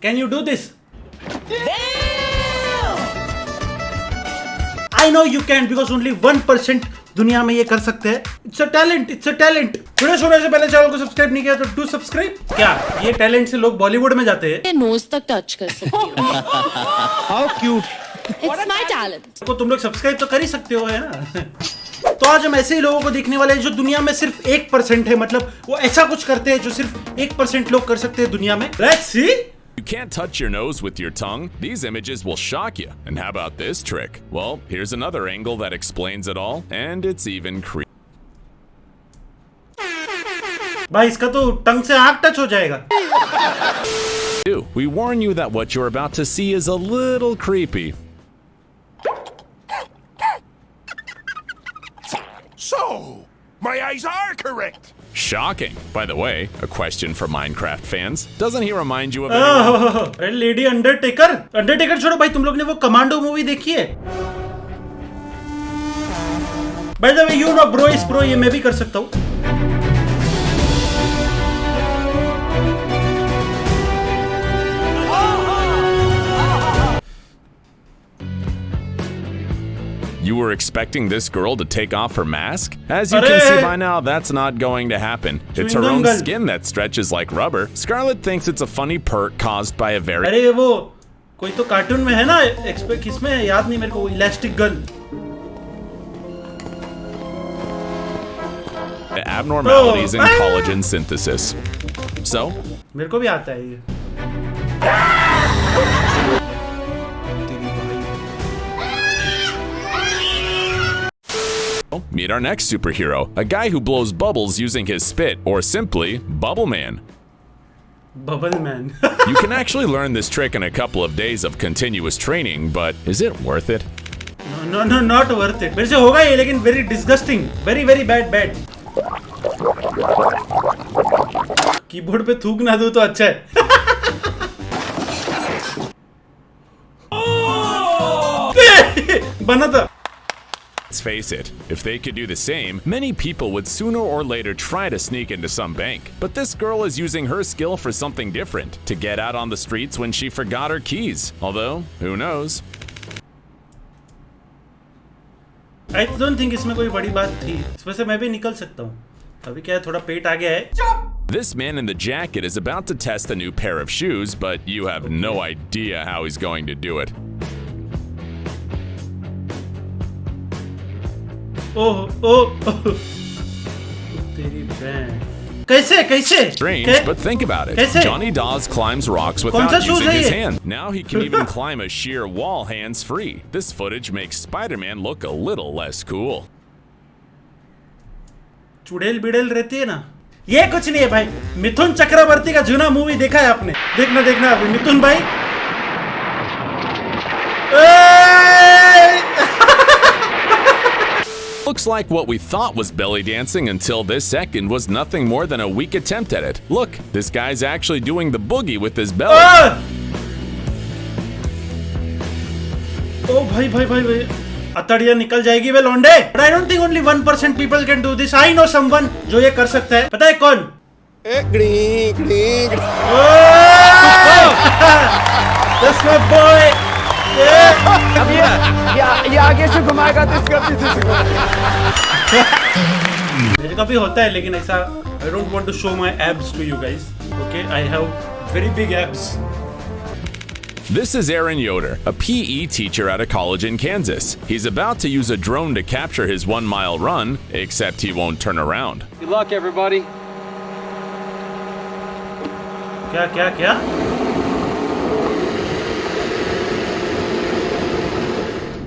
Can you do this? I know you can because only 1% दुनिया में ये कर सकते हैं. It's a talent. वीडियो छोड़ने से पहले चैनल को सब्सक्राइब नहीं किया तो डू सब्सक्राइब. क्या ये टैलेंट से लोग बॉलीवुड में जाते हैं? नोज तक टच कर सकती हूँ. How cute. It's my talent. को तुम लोग सब्सक्राइब तो कर ही सकते हो, है ना? तो आज हम ऐसे ही लोगों को देखने वाले हैं जो दुनिया में सिर्फ 1% है. मतलब वो ऐसा कुछ करते हैं जो सिर्फ 1% लोग कर सकते हैं दुनिया में. Let's see. You can't touch your nose with your tongue. These images will shock you. And how about this trick? Well, here's another angle that explains it all, and it's even creepy. भाई इसका तो टंग से आँख touch हो जाएगा. We warn you that what you're about to see is a little creepy. So, my eyes are correct. Shocking. By the way, a question for Minecraft fans. Doesn't he remind you of anyone? अरे lady Undertaker छोड़ो भाई, तुम लोग ने वो commando movie देखी है? By the way, you know bro is pro, ये मैं भी कर सकता हूँ. You were expecting this girl to take off her mask? As you can see by now, that's not going to happen. It's her own skin that stretches like rubber. Scarlett thinks it's a funny perk caused by a very... अरे वो कोई तो cartoon में है ना, किसमें है याद नहीं मेरे को, elastic girl. abnormalities in collagen synthesis. So? मेरे को भी आता है ये. Meet our next superhero, a guy who blows bubbles using his spit, or simply, Bubble Man. Bubble Man. You can actually learn this trick in a couple of days of continuous training, but is it worth it? No, not worth it. मेरे से होगा ये, लेकिन very disgusting, very bad. Keyboard पे थूक ना दो तो अच्छा है. बना था. Let's face it, if they could do the same, many people would sooner or later try to sneak into some bank. But this girl is using her skill for something different, to get out on the streets when she forgot her keys. Although, who knows? I don't think इसमें कोई बड़ी बात थी. इसमें से मैं भी निकल सकता हूँ. अभी क्या है, थोड़ा पेट आ गया है. This man in the jacket is about to test a new pair of shoes, but you have no idea how he's going to do it. तेरी बहन. कैसे? Strange, but think about it. कैसे? Johnny Dawes climbs rocks without using his hand. Now he can even climb a sheer wall hands-free. This footage makes Spider-Man look a little less cool. चुड़ैल बिड़ैल रहती है ना, ये कुछ नहीं है भाई. मिथुन चक्रवर्ती का जूना मूवी देखा है आपने? देखना अभी मिथुन भाई. Looks like what we thought was belly dancing until this second was nothing more than a weak attempt at it. Look, this guy's actually doing the boogie with his belly. Oh भाई. अतड़िया निकल जाएगी वे लौंडे. But I don't think only 1% people can do this. I know someone जो ये कर सकता है. पता है कौन? That's my boy. अब ये आगे से घुमाएगा तो इसका पीछे से घुमाएगा. मेरे का भी होता है, लेकिन ऐसा I don't want to show my abs to you guys. Okay, I have very big abs. This is Aaron Yoder, a PE teacher at a college in Kansas. He's about to use a drone to capture his 1-mile run, except he won't turn around. Good luck, everybody. क्या?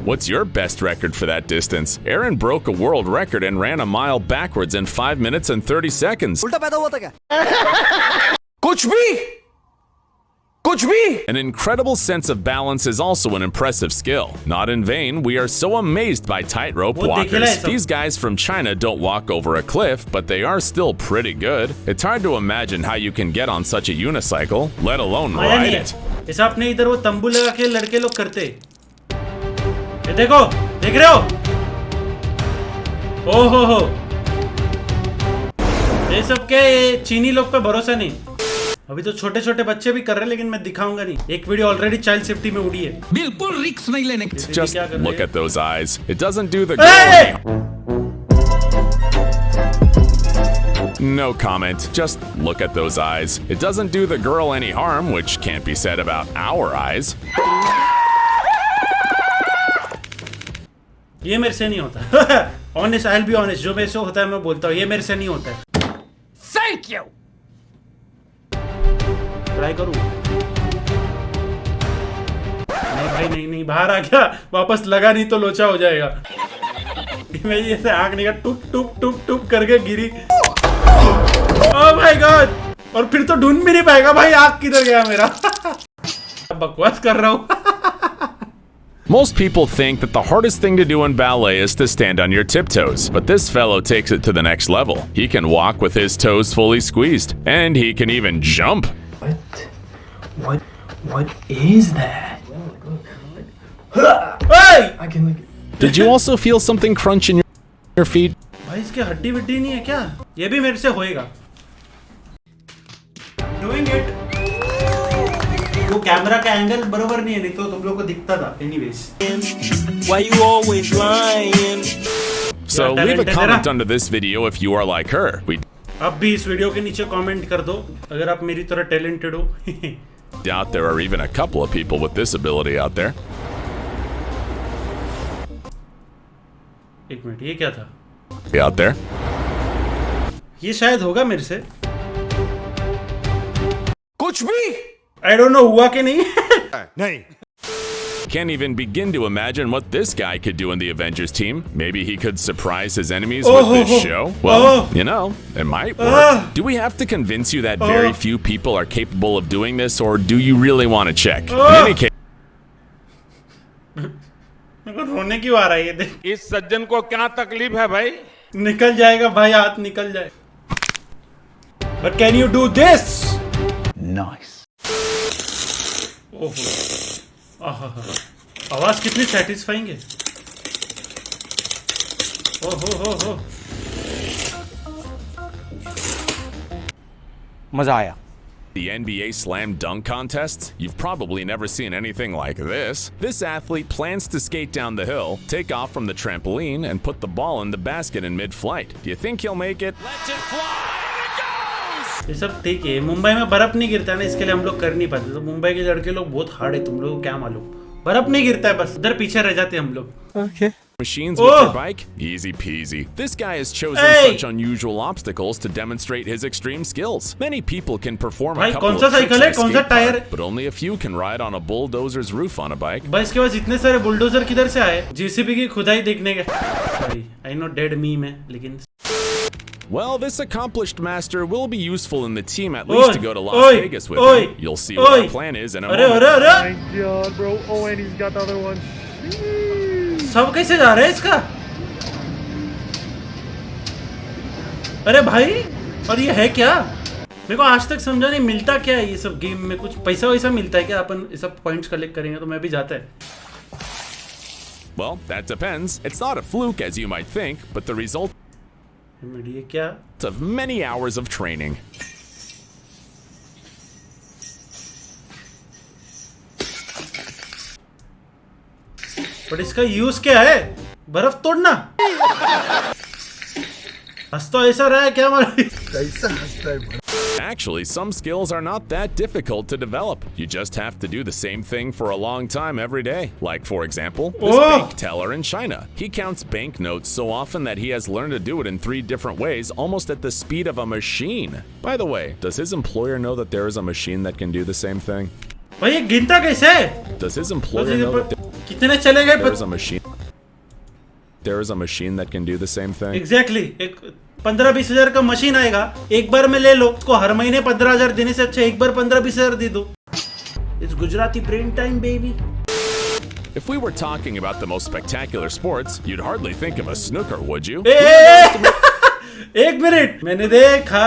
What's your best record for that distance? Aaron broke a world record and ran a mile backwards in 5 minutes and 30 seconds. उल्टा पैदा हुआ था क्या? कुछ भी. An incredible sense of balance is also an impressive skill. Not in vain, we are so amazed by tightrope walkers. These guys from China don't walk over a cliff, but they are still pretty good. It's hard to imagine how you can get on such a unicycle, let alone ride it. ऐसा अपने इधर वो तंबू लगा के लड़के लोग करते. ये देखो, देख रहे हो? ओहो. ये सब क्या, ये चीनी लोग पे भरोसा नहीं. अभी तो छोटे छोटे बच्चे भी कर रहे हैं, लेकिन मैं दिखाऊंगा नहीं। एक वीडियो ऑलरेडी चाइल्ड सेफ्टी में उड़ी है। बिल्कुल रिस्क नहीं लेने की। Just look at those eyes. It doesn't do the Hey! No comment. Just look at those eyes. It doesn't do the girl any harm, which can't be said about our eyes. ये मेरे से नहीं होता। Honest, I'll be honest. जो मेरे से होता है मैं बोलता हूँ, ये मेरे से नहीं होता है। Thank you. ट्राई करूँ? नहीं भाई, नहीं, बाहर आ गया। वापस लगा नहीं तो लोचा हो जाएगा। मैं ऐसे आग निकाल टुप टुप टुप टुप करके गिरी। Oh my God! और फिर तो ढूंढ भी नहीं पाएगा भाई आग किधर गया मेरा। बकवास कर रहा हूँ। Most people think that the hardest thing to do in ballet is to stand on your tiptoes, but this fellow takes it to the next level. He can walk with his toes fully squeezed, and he can even jump. What is that? Hey! I can like. Did you also feel something crunch in your feet? भाई इसके हड्डी वड्डी नहीं है क्या? ये भी मेरे से होएगा। Doing it. वो कैमरा का एंगल बरोबर नहीं है, नहीं तो तुम लोगों को दिखता था। Anyways. Why you always lying? So leave a comment under this video if you are like her. We आप भी इस वीडियो के नीचे कमेंट कर दो अगर आप मेरी तरह टैलेंटेड हो। doubt there are even a couple of people with this ability out there. एक मिनट, ये क्या था? Out there. ये शायद होगा मेरे से। कुछ भी I don't know हुआ कि नहीं। नहीं। Can't even begin to imagine what this guy could do in the Avengers team. Maybe he could surprise his enemies with this show. Well, you know, it might work. Do we have to convince you that very few people are capable of doing this, or do you really want to check? In any case, मेरे को रोने क्यों आ रहा है ये देख। इस सज्जन को क्या तकलीफ है भाई? निकल जाएगा भाई, हाथ निकल जाए। But can you do this? Nice. ओहो, आवाज कितनी सेटिस्फाइंग है। ओहो, मजा आया। the NBA slam dunk contests, you've probably never seen anything like this. This athlete plans to skate down the hill, take off from the trampoline, and put the ball in the basket in mid-flight. Do you think he'll make it? Let it fly! It goes! ये सब ठीक है। मुंबई में बर्फ नहीं गिरता ना, इसके लिए हम लोग कर नहीं पाते। तो मुंबई के लड़के लोग बहुत हार्ड है, तुम लोगों को क्या मालूम। बर्फ नहीं गिरता है, बस उधर पीछे रह जाते हम लोग। Okay. Machines with your bike? Easy peasy. This guy has chosen such unusual obstacles to demonstrate his extreme skills. Many people can perform a couple of tricks on a skate park, but only a few can ride on a bulldozer's roof on a bike. भाई इसके पास इतने सारे bulldozer किधर से आए? JCB की खुदाई देखने के। Sorry, I know dead meme है, लेकिन Well, this accomplished master will be useful in the team at least to go to Las Vegas with him. You'll see what our plan is in a moment. अरे God, bro. Oh, and he's got the other one. सब कैसे जा रहा है इसका? अरे भाई, और ये है क्या? मेरे को आज तक समझा नहीं मिलता क्या है ये सब गेम में। कुछ पैसा वैसा मिलता है क्या? अपन ये सब पॉइंट्स कलेक्ट करेंगे तो मैं भी जाता है। Well, that depends. It's not a fluke as you might think, but the result ये क्या? of many hours of training. But इसका यूज क्या है? बर्फ तोड़ना? हंस तो ऐसा रहा है क्या हमारा? कैसा हंसता है? Actually, some skills are not that difficult to develop. You just have to do the same thing for a long time every day. Like, for example, this bank teller in China. He counts banknotes so often that he has learned to do it in 3 different ways, almost at the speed of a machine. By the way, does his employer know that there is a machine that can do the same thing? भाई ये गिनता कैसे? Does his employer know that कितने चले गए? there is a machine? There is a machine that can do the same thing. Exactly. एक 15-20 हजार का मशीन आएगा, एक बार में ले लो। उसको हर महीने 15,000 देने से अच्छा एक बार 15-20 हजार दे दो। It's Gujarati brain time, baby. If we were talking about the most spectacular sports, you'd hardly think of a snooker, would you? एक मिनट, मैंने देखा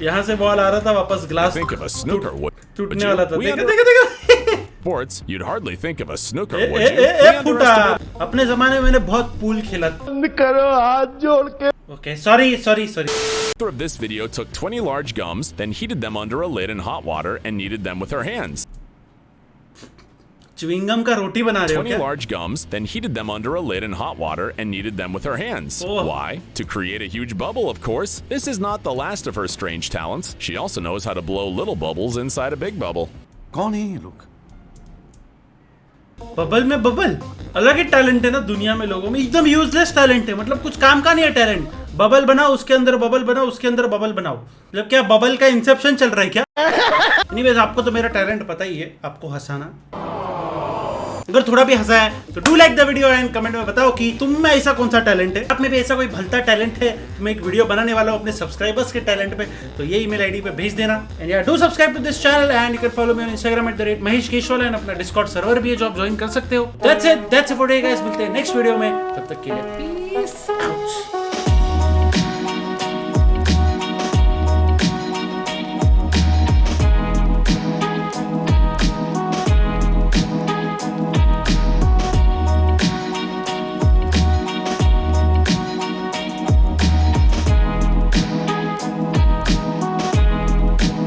यहाँ से बॉल आ रहा था, वापस glass Think of a snooker, would टूटने वाला था। We देखा। sports, you'd hardly think of a snooker, A, would A, you? ए, ए, फूटा। अपने जमाने में मैंने बहुत पूल खेला। करो हाथ जोड़ के। Okay, sorry. author of this video took 20 large gums, then heated them under a lid in hot water and kneaded them with her hands. Chewing gum का रोटी बना रहे हो 20 क्या? large gums, then heated them under a lid in hot water and kneaded them with her hands. Oh. Why? To create a huge bubble, of course. This is not the last of her strange talents. She also knows how to blow little bubbles inside a big bubble. कौन है ये लोग? Bubble में bubble अलग ही talent है ना दुनिया में, लोगों में एकदम यूजलेस टैलेंट है, मतलब कुछ काम का नहीं है टैलेंट। बबल बनाओ, उसके अंदर बबल बनाओ, उसके अंदर बबल बनाओ, मतलब क्या बबल का इंसेप्शन चल रहा है क्या? एनीवेज, आपको तो मेरा टैलेंट पता ही है, आपको हंसाना। अगर थोड़ा भी हंसा है तो do like the video and comment में बताओ कि तुम में ऐसा कौन सा टैलेंट है, आप में भी ऐसा कोई भलता टैलेंट है। मैं एक वीडियो बनाने वाला हूँ अपने सब्सक्राइबर्स के टैलेंट पे, तो ये ईमेल आईडी पे भेज देना। एंड यार do subscribe to this channel and you can follow me on Instagram @Mahesh Keshwal and अपना डिस्कॉर्ड सर्वर भी है जो आप ज्वाइन कर सकते हो। That's it for today guys, मिलते हैं नेक्स्ट वीडियो में, तब तक के लिए